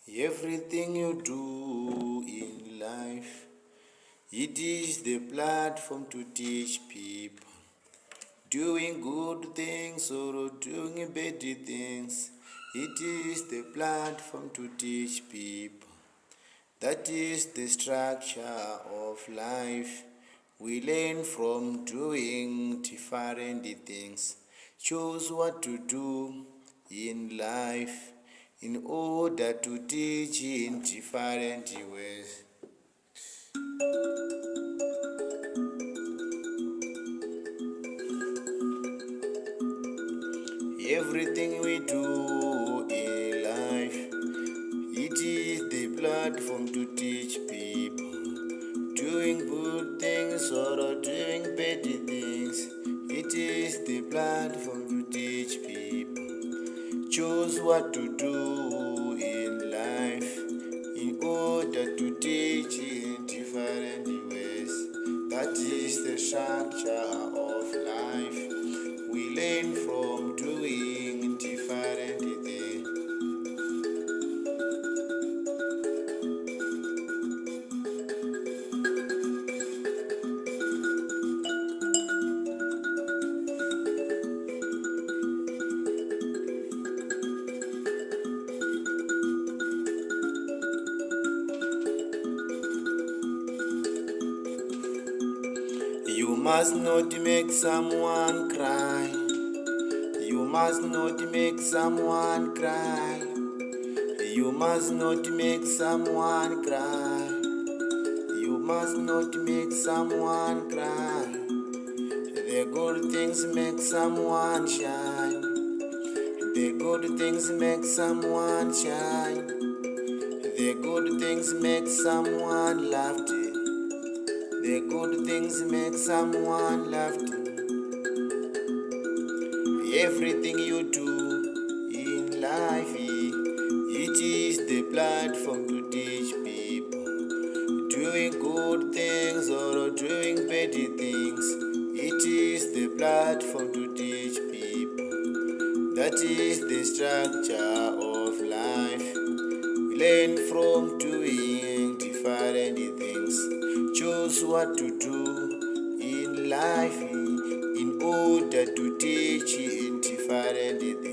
Everything you do in life, it is the platform to teach people. Doing good things or doing bad things, it is the platform to teach people. That is the structure of life. We learn from doing different things. Choose what to do in life in order to teach in different ways. Everything we do in life, it is the platform to teach people. Doing good things or doing bad things, it is the platform to teach people. Choose what to do in life in order to teach in different ways. That is the structure of life. We learn from doing different things. You must not make someone cry. You must not make someone cry. You must not make someone cry. You must not make someone cry. The good things make someone shine. The good things make someone shine. The good things make someone laugh. The good things make someone laugh. Everything you do in life, it is the platform to teach people. Doing good things or doing bad things, it is the platform to teach people. That is the structure of life. We learn from doing different things. Choose what to do in life in order to teach in different things.